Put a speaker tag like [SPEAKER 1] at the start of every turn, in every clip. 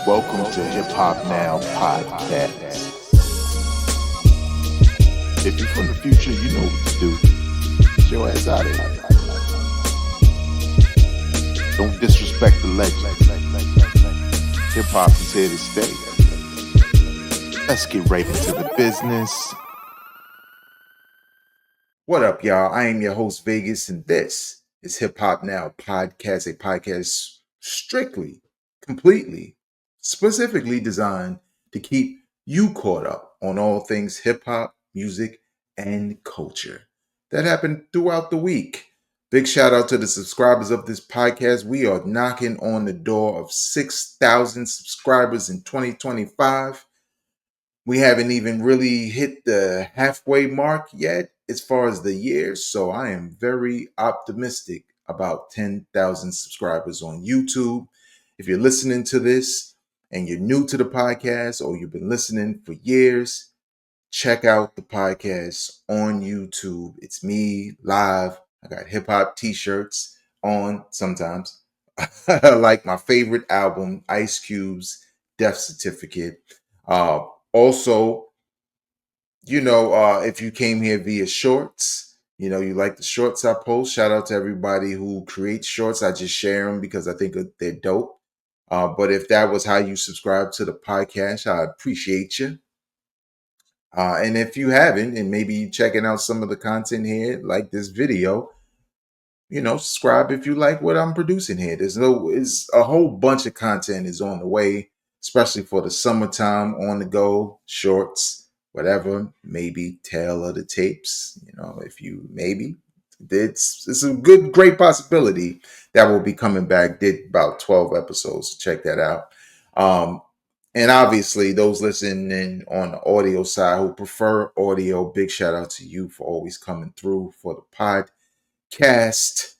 [SPEAKER 1] Welcome to Hip Hop Now Podcast. If you're from the future, you know what to do. Get your ass out of here. Don't disrespect the legend. Hip hop is here to stay. Let's get right into the business.
[SPEAKER 2] What up, y'all? I am your host, Vegas, and this is Hip Hop Now Podcast, a podcast strictly, completely, specifically designed to keep you caught up on all things hip hop, music, and culture. That happened throughout the week. Big shout out to the subscribers of this podcast. We are knocking on the door of 6,000 subscribers in 2025. We haven't even really hit the halfway mark yet as far as the year. So I am very optimistic about 10,000 subscribers on YouTube. If you're listening to this and you're new to the podcast or you've been listening for years, check out the podcast on YouTube. It's me live. I got hip hop t-shirts on sometimes. Like my favorite album, Ice Cube's Death Certificate. Also, if you came here via shorts, you like the shorts I post. Shout out to everybody who creates shorts. I just share them because I think they're dope. But if that was how you subscribe to the podcast, I appreciate you. And if you haven't, and maybe you checking out some of the content here, like this video, subscribe if you like what I'm producing here. It's a whole bunch of content is on the way, especially for the summertime, on the go, shorts, whatever, maybe tail of the tapes. If you maybe it's a great possibility that will be coming back. Did about 12 episodes. So check that out. And obviously, those listening on the audio side who prefer audio, big shout out to you for always coming through for the podcast.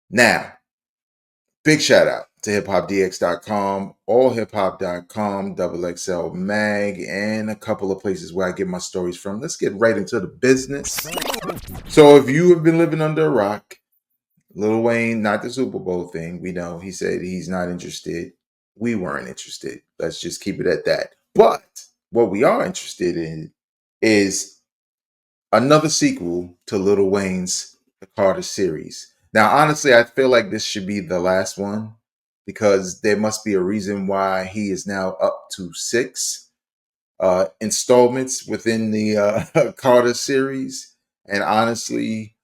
[SPEAKER 2] Now, big shout out to hiphopdx.com, allhiphop.com, XXL Mag, and a couple of places where I get my stories from. Let's get right into the business. So if you have been living under a rock, Lil Wayne, not the Super Bowl thing, we know he said he's not interested. We weren't interested. Let's just keep it at that. But what we are interested in is another sequel to Lil Wayne's The Carter series. Now, honestly, I feel like this should be the last one because there must be a reason why he is now up to 6 installments within the Carter series. And honestly,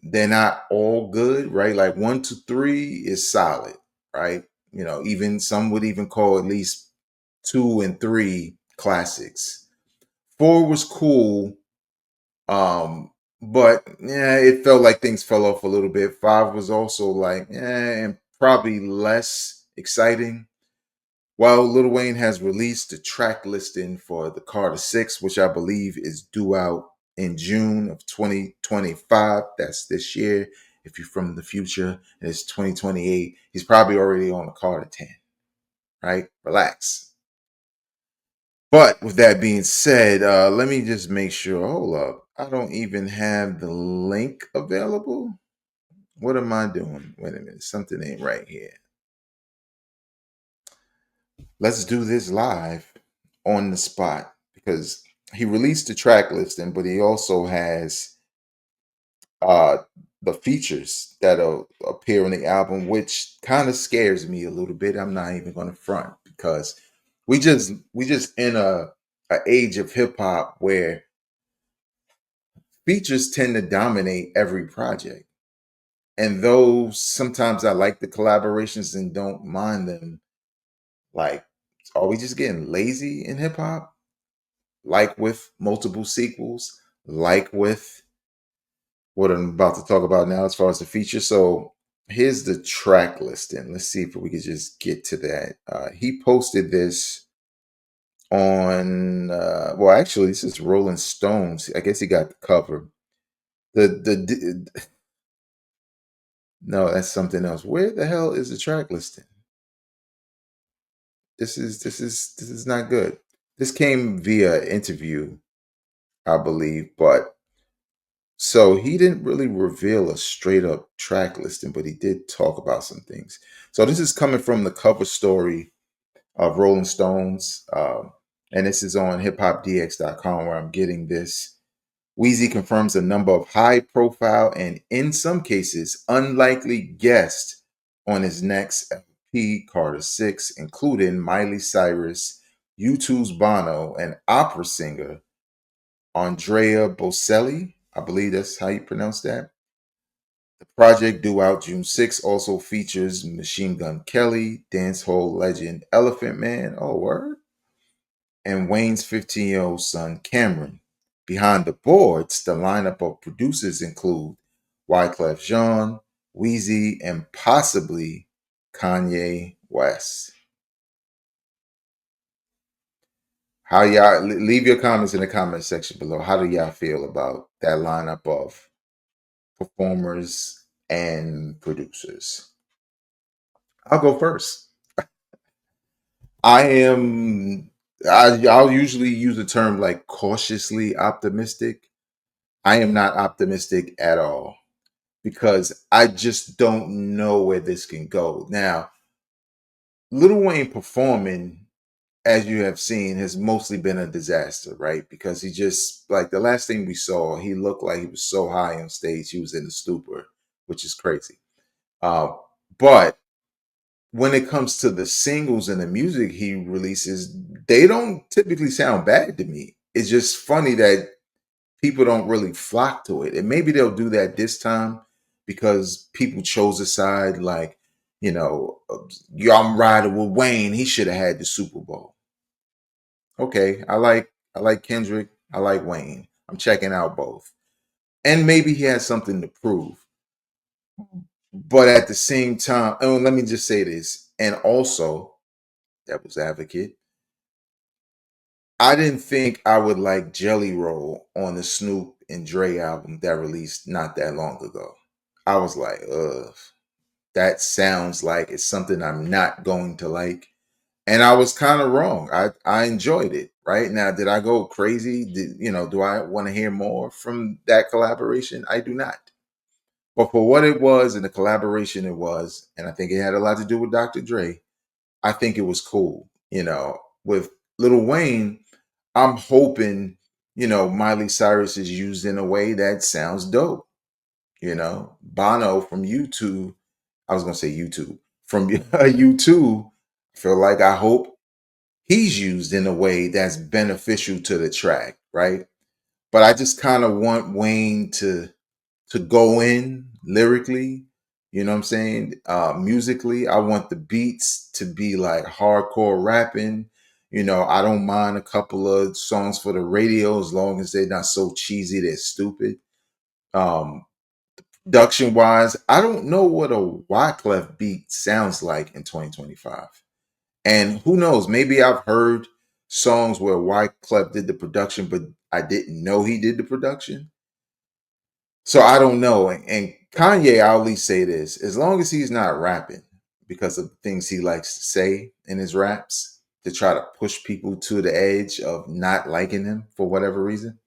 [SPEAKER 2] they're not all good, right? Like 1 to 3 is solid, right? Even some would even call at least 2 and 3 classics. 4 was cool. But yeah, it felt like things fell off a little bit. 5 was also like, and probably less exciting. While Lil Wayne has released the track listing for the Carter 6, which I believe is due out in June of 2025. That's this year. If you're from the future and it's 2028, he's probably already on the Carter 10, right? Relax. But with that being said, let me just make sure. Hold up. I don't even have the link available. What am I doing? Wait a minute. Something ain't right here. Let's do this live on the spot because he released the track listing, but he also has uh the features that'll appear on the album, which kind of scares me a little bit. I'm not even gonna front because we just in a age of hip hop where features tend to dominate every project. And though sometimes I like the collaborations and don't mind them, like, are we just getting lazy in hip hop? Like with multiple sequels, like with what I'm about to talk about now as far as the feature. So here's the track listing. Let's see if we could just get to that. He posted this on, well, actually, this is Rolling Stones. I guess he got the cover. No, that's something else. Where the hell is the track listing? This is not good. This came via interview, I believe, but so he didn't really reveal a straight up track listing, but he did talk about some things. So this is coming from the cover story of Rolling Stones. And this is on hiphopdx.com where I'm getting this. Weezy confirms a number of high profile and, in some cases, unlikely guests on his next LP, Carter 6, including Miley Cyrus, U2's Bono, and opera singer Andrea Bocelli. I believe that's how you pronounce that. The project, due out June 6, also features Machine Gun Kelly, dancehall legend Elephant Man, oh word, and Wayne's 15-year-old son Cameron. Behind the boards, the lineup of producers include Wyclef Jean, Weezy, and possibly Kanye West. How y'all leave your comments in the comment section below. How do y'all feel about that lineup of performers and producers? I'll go first. I am. I'll usually use the term like cautiously optimistic. I am not optimistic at all because I just don't know where this can go. Now, Lil Wayne performing, as you have seen, has mostly been a disaster, right? Because he just, like the last thing we saw, he looked like he was so high on stage, he was in a stupor, which is crazy. Uh, but when it comes to the singles and the music he releases, they don't typically sound bad to me. It's just funny that people don't really flock to it. And maybe they'll do that this time because people chose a side like, yeah, I'm riding with Wayne. He should have had the Super Bowl. Okay, I like Kendrick. I like Wayne. I'm checking out both. And maybe he has something to prove. But at the same time, oh, let me just say this. And also, devil's advocate, I didn't think I would like Jelly Roll on the Snoop and Dre album that released not that long ago. I was like, ugh, that sounds like it's something I'm not going to like. And I was kind of wrong. I enjoyed it. Right now, did I go crazy? Do I want to hear more from that collaboration? I do not. But for what it was and the collaboration it was, and I think it had a lot to do with Dr. Dre, I think it was cool. With Lil Wayne, I'm hoping, Miley Cyrus is used in a way that sounds dope. Bono from YouTube, I was gonna say YouTube, from YouTube, I hope he's used in a way that's beneficial to the track, right? But I just kind of want Wayne to go in lyrically, you know what I'm saying? Musically, I want the beats to be like hardcore rapping. I don't mind a couple of songs for the radio as long as they're not so cheesy they're stupid. Um, Production wise, I don't know what a Wyclef beat sounds like in 2025. And who knows, maybe I've heard songs where Wyclef did the production, but I didn't know he did the production. So I don't know. And Kanye, I'll at least say this: as long as he's not rapping, because of things he likes to say in his raps to try to push people to the edge of not liking him for whatever reason.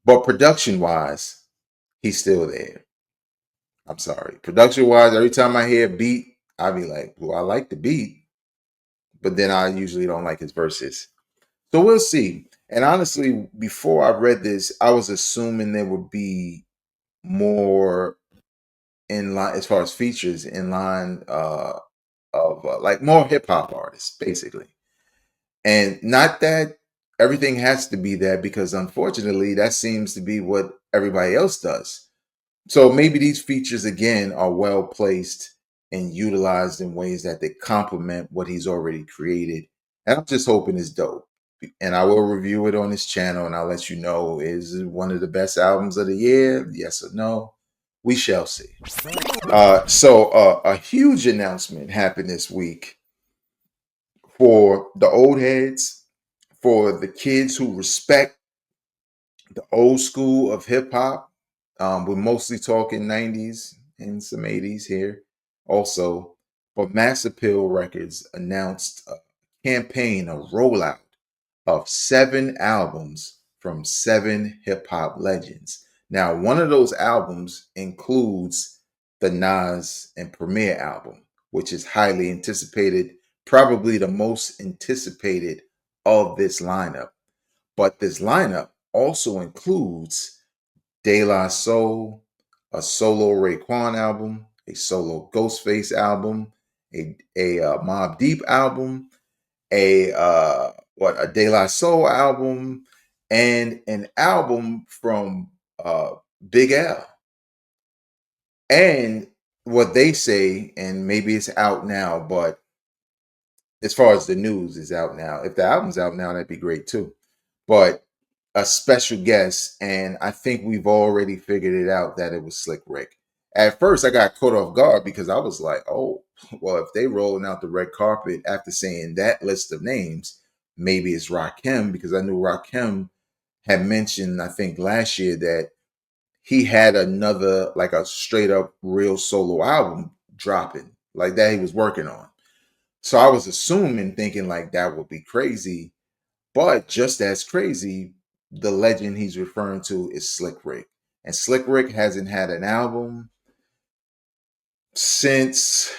[SPEAKER 2] But production wise, he's still there. I'm sorry. Production wise, every time I hear a beat, I'll be like, well, I like the beat, but then I usually don't like his verses. So we'll see. And honestly, before I read this, I was assuming there would be more in line as far as features in line of like more hip hop artists, basically. And not that everything has to be that, because unfortunately, that seems to be what everybody else does. So maybe these features again are well placed and utilized in ways that they complement what he's already created. And I'm just hoping it's dope. And I will review it on this channel and I'll let you know, is it one of the best albums of the year? Yes or no? We shall see. So a huge announcement happened this week for the old heads, for the kids who respect the old school of hip hop. We're mostly talking 90s and some 80s here also. But Mass Appeal Records announced a campaign, a rollout of 7 albums from 7 hip hop legends. Now, one of those albums includes the Nas and Premier album, which is highly anticipated probably the most anticipated of this lineup. But this lineup also includes De La Soul, a solo Raekwon album, a solo Ghostface album, a Mobb Deep album, a De La Soul album, and an album from Big L. And what they say, and maybe it's out now, but as far as the news is out now, if the album's out now, that'd be great too. But a special guest, and I think we've already figured it out that it was Slick Rick. At first, I got caught off guard because I was like, "Oh, well, if they rolling out the red carpet after saying that list of names, maybe it's Rakim," because I knew Rakim had mentioned, I think last year, that he had another, like a straight up real solo album dropping, like that he was working on. So I was assuming, thinking like that would be crazy, but just as crazy, the legend he's referring to is Slick Rick. And Slick Rick hasn't had an album since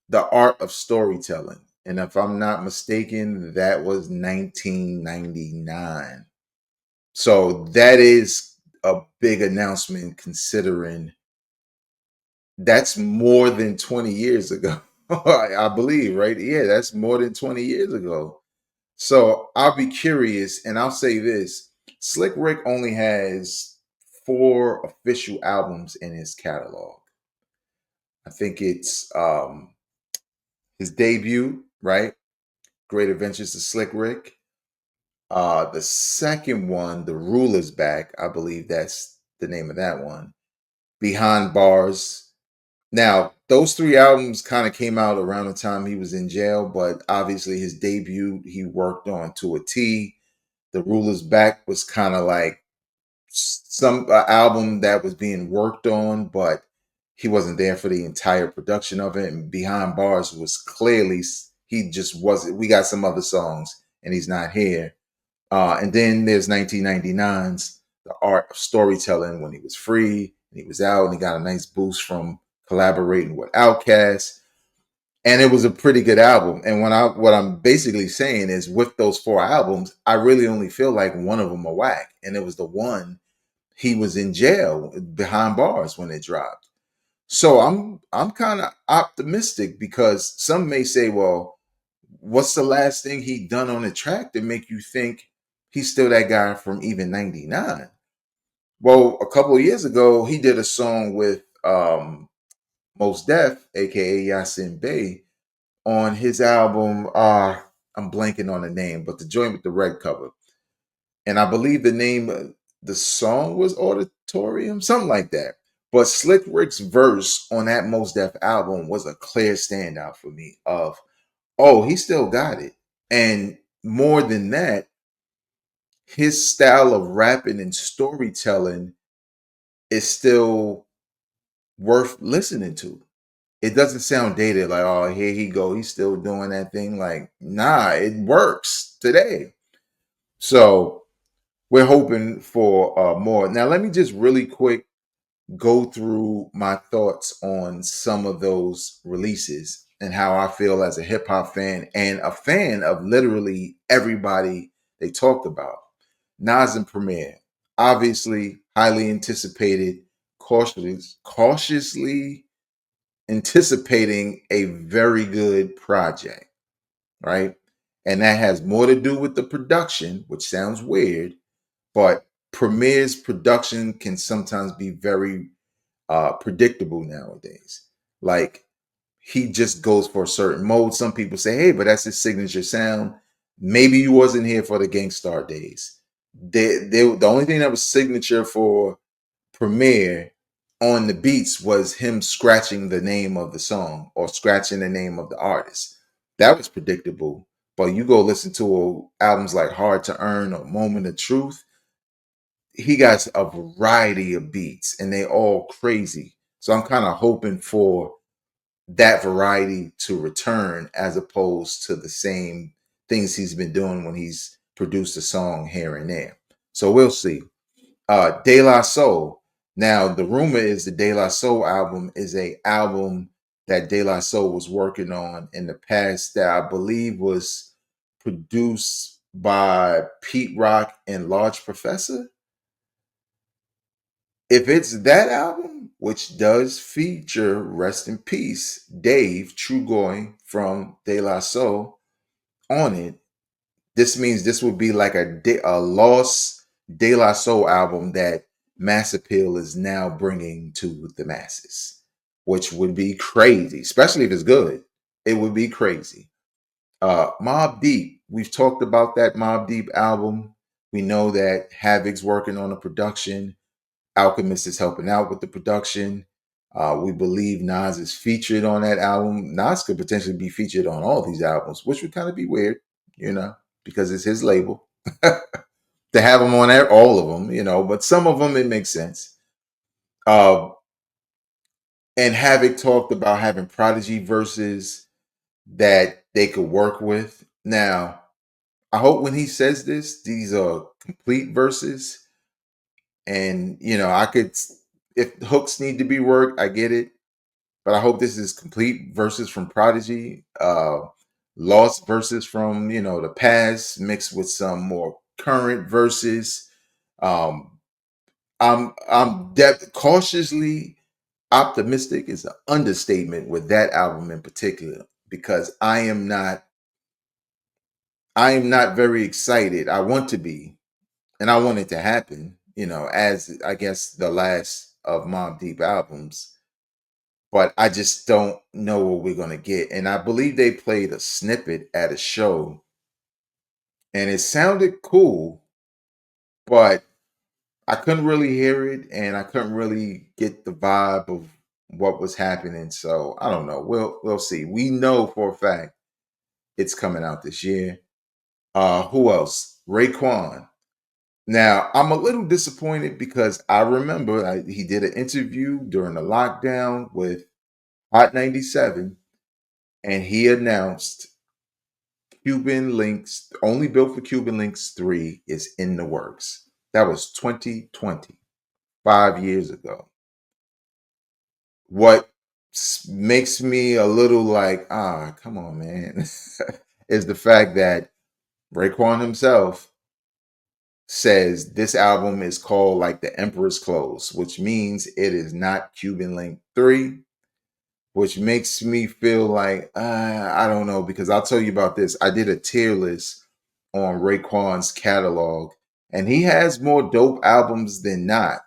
[SPEAKER 2] The Art of Storytelling. And if I'm not mistaken, that was 1999. So that is a big announcement considering that's more than 20 years ago. I believe, right? Yeah, that's more than 20 years ago. So I'll be curious, and I'll say this: Slick Rick only has 4 official albums in his catalog. I think it's his debut, right? Great Adventures of Slick Rick. The second one, The Ruler's Back, I believe that's the name of that one. Behind Bars. Now, those 3 albums kind of came out around the time he was in jail, but obviously his debut he worked on to a T. The Ruler's Back was kind of like some album that was being worked on, but he wasn't there for the entire production of it. And Behind Bars was clearly he just wasn't. We got some other songs, and he's not here. And then there's 1999's The Art of Storytelling when he was free and he was out and he got a nice boost from collaborating with Outkast. And it was a pretty good album. And what I'm basically saying is with those 4 albums, I really only feel like one of them are whack. And it was the one he was in jail behind bars when it dropped. So I'm kind of optimistic because some may say, well, what's the last thing he done on the track to make you think he's still that guy from even 99? Well, a couple of years ago, he did a song with Mos Def, aka Yasin Bey, on his album. I'm blanking on the name, but the joint with the red cover. And I believe the name of the song was Auditorium, something like that. But Slick Rick's verse on that Mos Def album was a clear standout for me of, oh, he still got it. And more than that, his style of rapping and storytelling is still worth listening to. It doesn't sound dated like, oh, here he go, he's still doing that thing. Like, nah, it works today. So we're hoping for more. Now, let me just really quick go through my thoughts on some of those releases and how I feel as a hip hop fan and a fan of literally everybody they talked about. Nas and Premier, obviously highly anticipated, cautiously anticipating a very good project, right? And that has more to do with the production, which sounds weird, but Premier's production can sometimes be very predictable nowadays. Like he just goes for a certain mode. Some people say, "Hey, but that's his signature sound." Maybe you wasn't here for the Gangstar days. The only thing that was signature for Premier on the beats was him scratching the name of the song or scratching the name of the artist. That was predictable. But you go listen to albums like Hard to Earn or Moment of Truth, he got a variety of beats and they all crazy. So I'm kind of hoping for that variety to return as opposed to the same things he's been doing when he's produced a song here and there. So we'll see. De La Soul. Now the rumor is the De La Soul album is a album that De La Soul was working on in the past that I believe was produced by Pete Rock and Large Professor. If it's that album, which does feature rest in peace Dave Trugoy from De La Soul on it, this means this would be like a lost De La Soul album that Mass Appeal is now bringing to the masses, which would be crazy, especially if it's good. It would be crazy. Mobb Deep, we've talked about that Mobb Deep album. We know that Havoc's working on the production. Alchemist is helping out with the production. We believe Nas is featured on that album. Nas could potentially be featured on all these albums, which would kind of be weird, you know, because it's his label. To have him on there, all of them, you know, but some of them it makes sense. Uh, and Havoc talked about having Prodigy verses that they could work with. Now, I hope when he says this, these are complete verses. And, you know, I could, if hooks need to be worked, I get it. But I hope this is complete verses from Prodigy, lost verses from, you know, the past mixed with some more current verses. Um, cautiously optimistic is an understatement with that album in particular because I am not very excited. I want to be, and I want it to happen, you know, as I guess the last of Mobb Deep albums, but I just don't know what we're gonna get. And I believe they played a snippet at a show, and it sounded cool, but I couldn't really hear it, and I couldn't really get the vibe of what was happening. So I don't know. We'll see. We know for a fact it's coming out this year. Who else? Raekwon. Now, I'm a little disappointed because I remember he did an interview during the lockdown with Hot 97, and he announced Cuban Links, only built for Cuban Links 3, is in the works. That was 2020, 5 years ago. What makes me a little like, come on, man, is the fact that Raekwon himself says this album is called like the Emperor's Clothes, which means it is not Cuban Link 3, which makes me feel like, I don't know, because I'll tell you about this. I did a tier list on Raekwon's catalog, and he has more dope albums than not,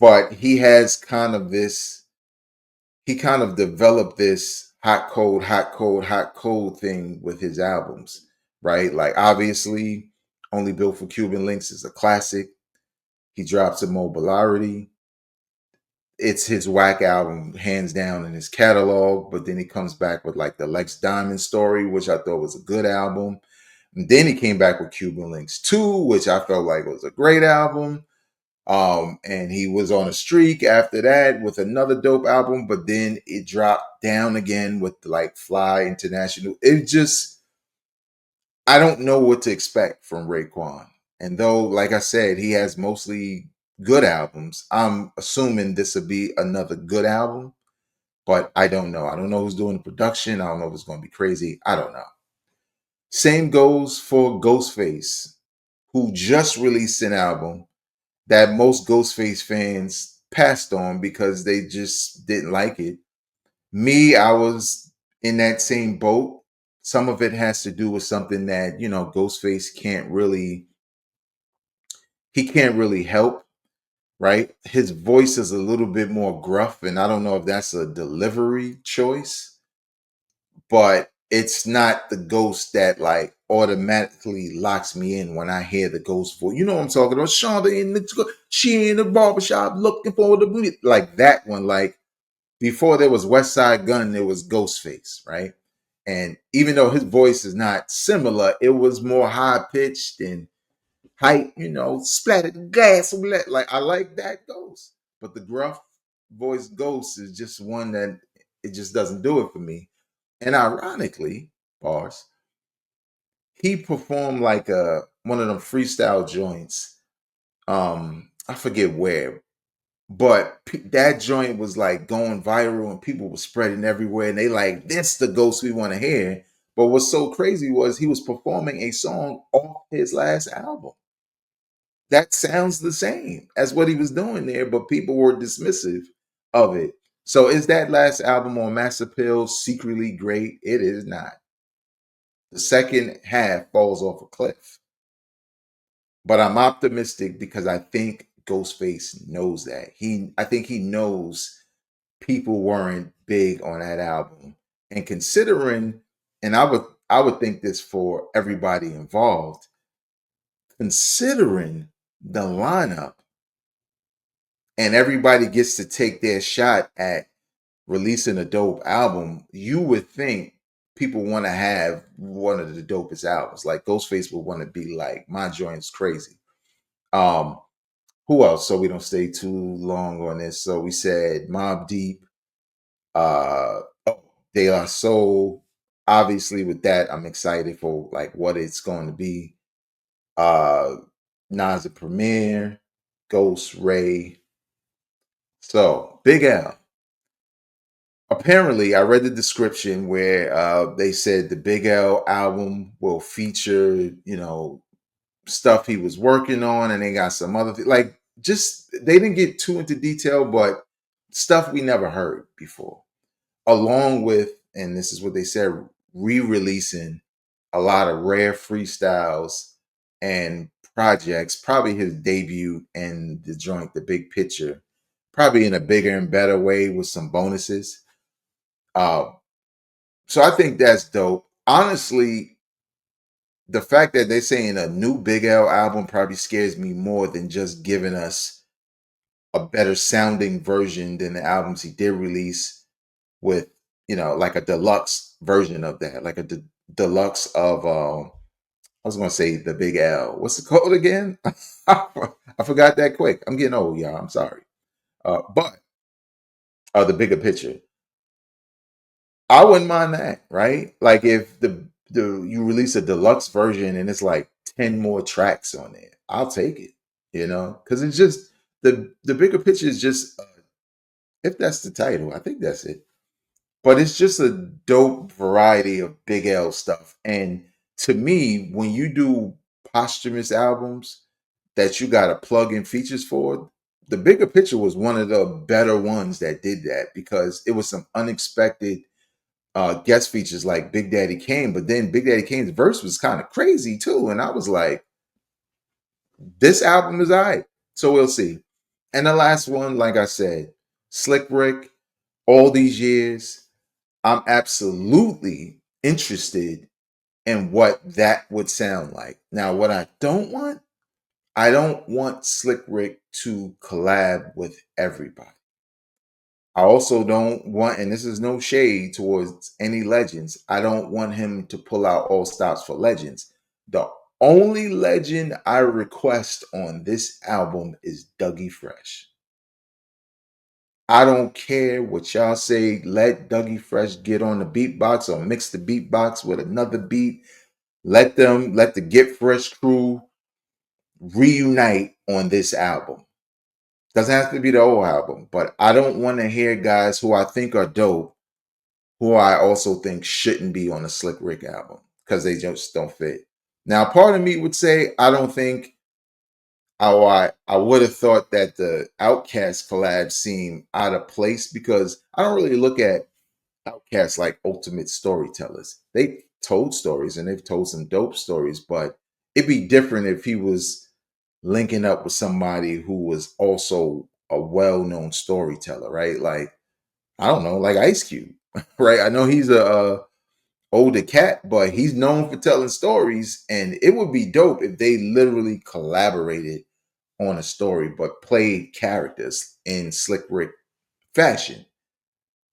[SPEAKER 2] but he has kind of this, he kind of developed this hot, cold, hot, cold, hot, cold thing with his albums, right? Like, obviously, Only Built for Cuban Links is a classic. He drops Immobilarity. It's his whack album, hands down, in his catalog. But then he comes back with like the Lex Diamond Story, which I thought was a good album. And then he came back with Cuban Links 2, which I felt like was a great album. And he was on a streak after that with another dope album, but then it dropped down again with like Fly International. It just, I don't know what to expect from Raekwon. And though, like I said, he has mostly good albums, I'm assuming this will be another good album, but I don't know. I don't know who's doing the production. I don't know if it's going to be crazy. I don't know. Same goes for Ghostface, who just released an album that most Ghostface fans passed on because they just didn't like it. Me, I was in that same boat. Some of it has to do with something that, you know, Ghostface he can't really help, right? His voice is a little bit more gruff, and I don't know if that's a delivery choice, but it's not the ghost that like automatically locks me in when I hear the ghost voice. You know what I'm talking about? Shonda she in the barbershop looking for the booty. Like that one. Like before there was West Side Gun, there was Ghostface, right? And even though his voice is not similar, it was more high pitched and hype, you know, splattered gas. Like I like that ghost. But the gruff voice ghost is just one that it just doesn't do it for me. And ironically, bars, he performed like a one of them freestyle joints. I forget where, But that joint was like going viral and people were spreading everywhere. And they like, this the Ghost we want to hear. But what's so crazy was he was performing a song off his last album that sounds the same as what he was doing there, but people were dismissive of it. So is that last album on Mass Appeal secretly great? It is not. The second half falls off a cliff. But I'm optimistic because I think Ghostface knows that. I think he knows people weren't big on that album. And considering, and I would think this for everybody involved, considering the lineup and everybody gets to take their shot at releasing a dope album, you would think people want to have one of the dopest albums. Like Ghostface would want to be like, my joint's crazy. Um, who else? So we don't stay too long on this. So we said Mobb Deep, oh, De La Soul. Obviously, with that, I'm excited for like what it's going to be. Nas Premier, Ghost Ray. So Big L. Apparently, I read the description where they said the Big L album will feature, stuff he was working on, and they got some other like just they didn't get too into detail, but stuff we never heard before. Along with, and this is what they said, re-releasing a lot of rare freestyles and projects, probably his debut and the joint, The Big Picture, probably in a bigger and better way with some bonuses. Uh, so I think that's dope. Honestly, the fact that they're saying a new Big L album probably scares me more than just giving us a better sounding version than the albums he did release with, like a deluxe version of that, like a deluxe of, I was going to say the Big L. What's the code again? I forgot that quick. I'm getting old, y'all. I'm sorry. But the bigger picture. I wouldn't mind that, right? Like if the you release a deluxe version and it's like 10 more tracks on there, I'll take it, because it's just the bigger picture is just if that's the title, I think that's it. But it's just a dope variety of Big L stuff. And to me, when you do posthumous albums that you got to plug in features for, the bigger picture was one of the better ones that did that because it was some unexpected guest features like Big Daddy Kane, but then Big Daddy Kane's verse was kind of crazy too. And I was like, this album is all right. So we'll see. And the last one, like I said, Slick Rick, all these years, I'm absolutely interested in what that would sound like. Now, what I don't want Slick Rick to collab with everybody. I also don't want, and this is no shade towards any legends, I don't want him to pull out all stops for legends. The only legend I request on this album is Dougie Fresh. I don't care what y'all say. Let Dougie Fresh get on the beatbox or mix the beatbox with another beat. Let the Get Fresh crew reunite on this album. Doesn't have to be the whole album, but I don't want to hear guys who I think are dope, who I also think shouldn't be on a Slick Rick album because they just don't fit. Now, part of me would say I don't think I would have thought that the Outcast collab seemed out of place because I don't really look at Outcasts like ultimate storytellers. They told stories and they've told some dope stories, but it'd be different if he was linking up with somebody who was also a well-known storyteller, right? Like, I don't know, like Ice Cube, right? I know he's a older cat, but he's known for telling stories, and it would be dope if they literally collaborated on a story, but played characters in Slick Rick fashion.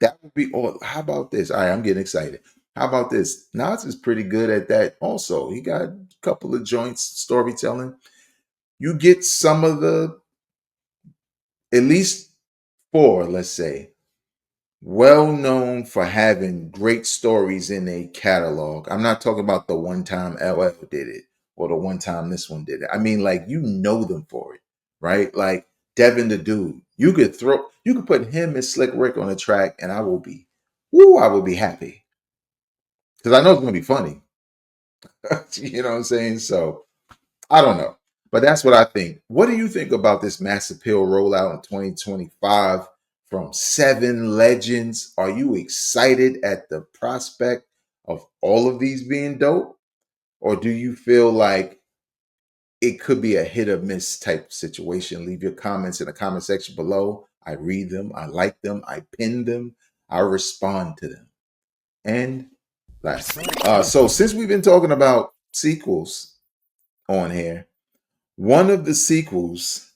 [SPEAKER 2] That would be all. How about this? All right, I'm getting excited. How about this? Nas is pretty good at that also. He got a couple of joints, storytelling. You get some of the, at least four, let's say, well known for having great stories in a catalog. I'm not talking about the one time LL did it or the one time this one did it. I mean, like, you know them for it, right? Like, Devin the Dude. You could put him and Slick Rick on a track, and I will be happy because I know it's gonna be funny. You know what I'm saying? So I don't know, but that's what I think. What do you think about this Mass Appeal rollout in 2025 from 7 legends? Are you excited at the prospect of all of these being dope, or do you feel like it could be a hit or miss type situation? Leave your comments in the comment section below. I read them, I like them, I pin them, I respond to them. And last, so since we've been talking about sequels on here, one of the sequels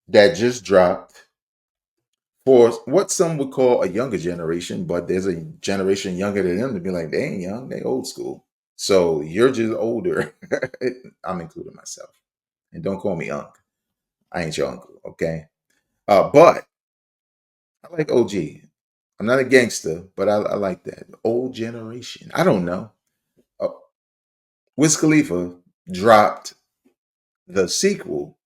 [SPEAKER 2] that just dropped for what some would call a younger generation, but there's a generation younger than them to be like, they ain't young, they old school. So you're just older. I'm including myself. And don't call me Unc. I ain't your uncle, okay? But I like OG. I'm not a gangster, but I like that. Old generation. I don't know. Uh, Wiz Khalifa dropped the sequel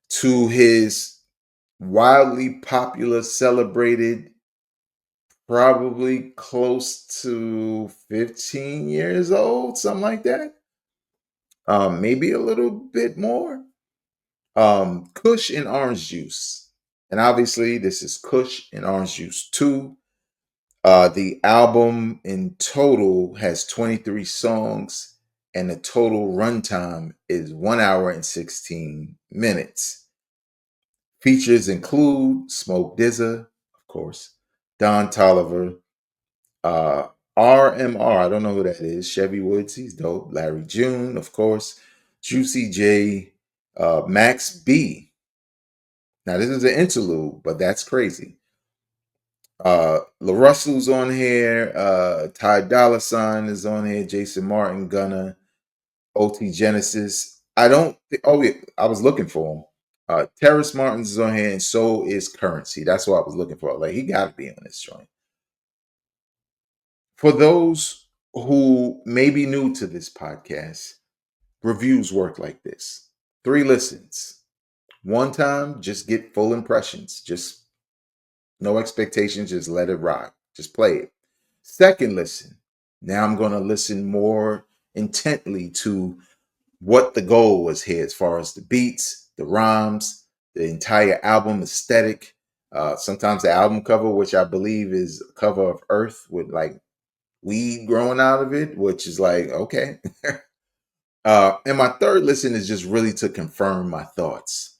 [SPEAKER 2] to his wildly popular, celebrated, probably close to 15 years old, something like that. Maybe a little bit more. Kush and Orange Juice. And obviously, this is Kush and Orange Juice 2. The album in total has 23 songs, and the total runtime is 1 hour and 16 minutes. Features include Smoke DZA, of course, Don Tolliver, RMR, I don't know who that is, Chevy Woods, he's dope, Larry June, of course, Juicy J, Max B. Now, this is an interlude, but that's crazy. La Russell's on here, Ty Dolla Sign is on here, Jason Martin, Gunna, OT Genesis. Oh, yeah, I was looking for him. Terrace Martin's is on here, and so is Currency. That's what I was looking for. Like, he got to be on this joint. For those who may be new to this podcast, reviews work like this: 3 listens. One time, just get full impressions. Just no expectations, just let it rock. Just play it. Second listen, now I'm going to listen more intently to what the goal was here as far as the beats, the rhymes, the entire album aesthetic. Sometimes the album cover, which I believe is a cover of Earth with like weed growing out of it, which is like, okay. And my third listen is just really to confirm my thoughts.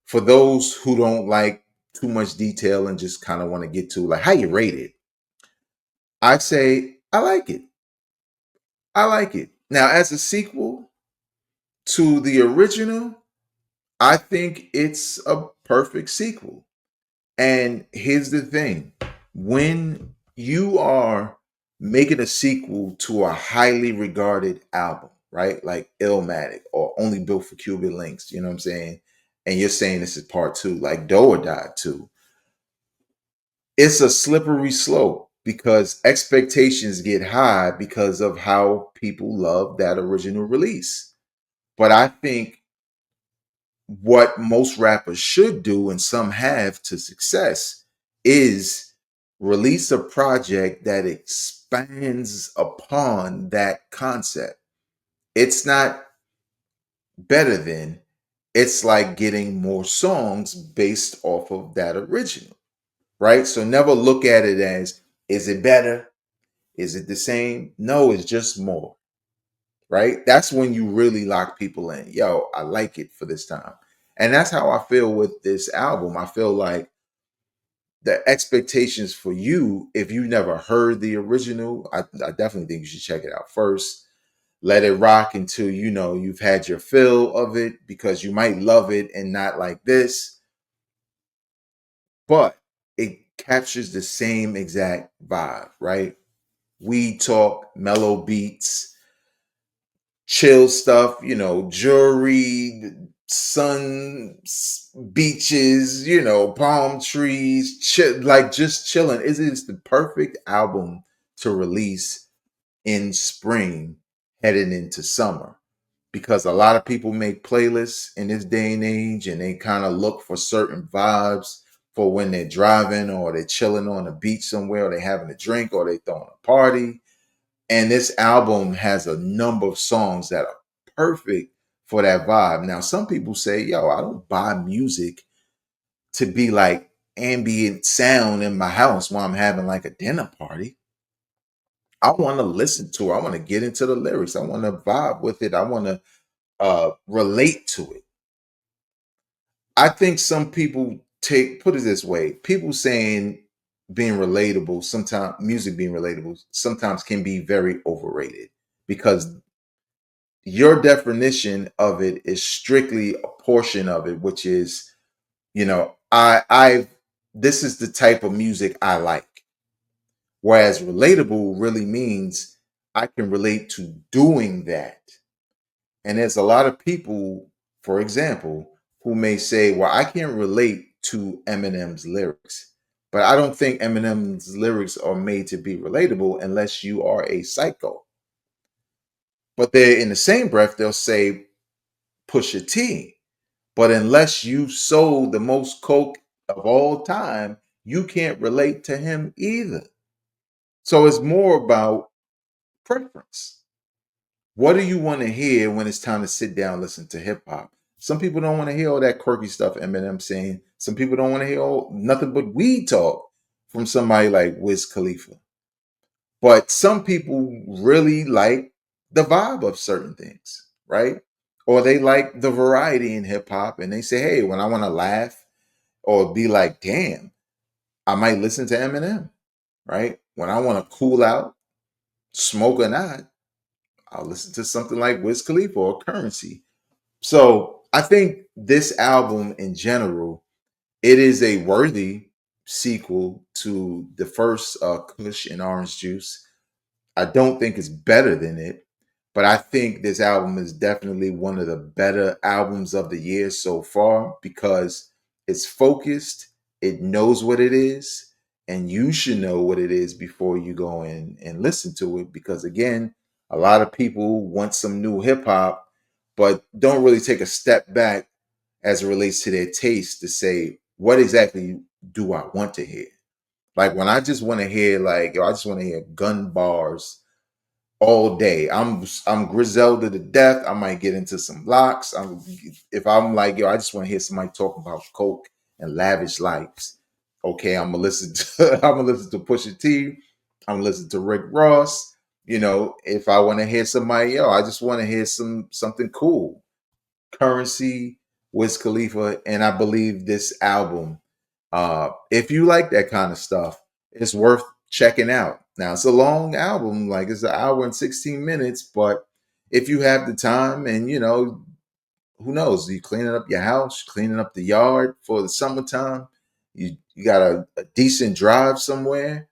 [SPEAKER 2] For those who don't like too much detail and just kind of want to get to like how you rate it, I say I like it. I like it. Now, as a sequel to the original, I think it's a perfect sequel. And here's the thing: when you are making a sequel to a highly regarded album, right? Like Illmatic or Only Built for Cuban Links, you know what I'm saying? And you're saying this is part 2, like Do or Die 2. It's a slippery slope because expectations get high because of how people love that original release. But I think what most rappers should do, and some have to success, is release a project that expands upon that concept. It's not better than, it's like getting more songs based off of that original, right? So never look at it as, is it better? Is it the same? No, it's just more, right? That's when you really lock people in. Yo, I like it for this time. And that's how I feel with this album. I feel like the expectations for you, if you never heard the original, I definitely think you should check it out first. Let it rock until you know you've had your fill of it, because you might love it and not like this, but it captures the same exact vibe, right? We talk mellow beats, chill stuff, jewelry, sun, beaches, palm trees, like just chilling. It is the perfect album to release in spring heading into summer. because a lot of people make playlists in this day and age, and they kind of look for certain vibes for when they're driving or they're chilling on the beach somewhere, or they're having a drink, or they throwing a party. And this album has a number of songs that are perfect for that vibe. Now, some people say, yo, I don't buy music to be like ambient sound in my house while I'm having like a dinner party. I want to listen to it. I want to get into the lyrics. I want to vibe with it. I want to relate to it. I think some people put it this way, people saying being relatable, sometimes music being relatable, sometimes can be very overrated because your definition of it is strictly a portion of it, which is, I this is the type of music I like. Whereas relatable really means I can relate to doing that. And there's a lot of people, for example, who may say, well, I can't relate to Eminem's lyrics. But I don't think Eminem's lyrics are made to be relatable unless you are a psycho. But they, in the same breath, they'll say Pusha T. But unless you sold the most coke of all time, you can't relate to him either. So it's more about preference. What do you want to hear when it's time to sit down and listen to hip hop? Some people don't want to hear all that quirky stuff Eminem saying. Some people don't want to hear nothing but weed talk from somebody like Wiz Khalifa. But some people really like the vibe of certain things, right? Or they like the variety in hip hop and they say, hey, when I want to laugh or be like, damn, I might listen to Eminem, right? When I want to cool out, smoke or not, I'll listen to something like Wiz Khalifa or Currency. So I think this album in general, it is a worthy sequel to the first Kush and Orange Juice. I don't think it's better than it, but I think this album is definitely one of the better albums of the year so far because it's focused, it knows what it is, and you should know what it is before you go in and listen to it because, again, a lot of people want some new hip hop, but don't really take a step back as it relates to their taste to say, what exactly do I want to hear? Like when I just want to hear, like, yo, I just want to hear gun bars all day. I'm Griselda to death. I might get into some locks. If I'm like, yo, I just want to hear somebody talk about coke and lavish lives. Okay, I'm gonna listen to I'm gonna listen to Pusha T. I'm gonna listen to Rick Ross. If I want to hear somebody, yo, I just want to hear something cool. Currency, Wiz Khalifa, and I believe this album. If you like that kind of stuff, it's worth checking out. Now it's a long album, like it's an hour and 16 minutes, but if you have the time and who knows, you cleaning up your house, cleaning up the yard for the summertime, you got a decent drive somewhere,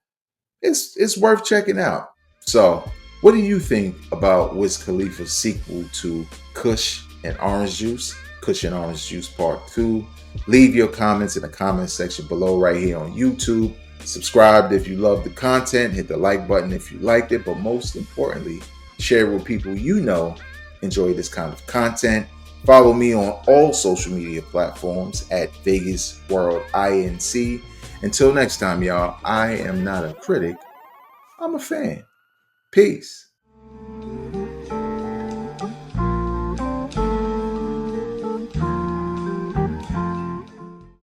[SPEAKER 2] it's worth checking out. So, what do you think about Wiz Khalifa's sequel to Kush and Orange Juice? Kush and Orange Juice Part 2. Leave your comments in the comment section below right here on YouTube. Subscribe if you love the content. Hit the like button if you liked it. But most importantly, share with people you know enjoy this kind of content. Follow me on all social media platforms at Vegas World INC. Until next time, y'all, I am not a critic. I'm a fan. Peace.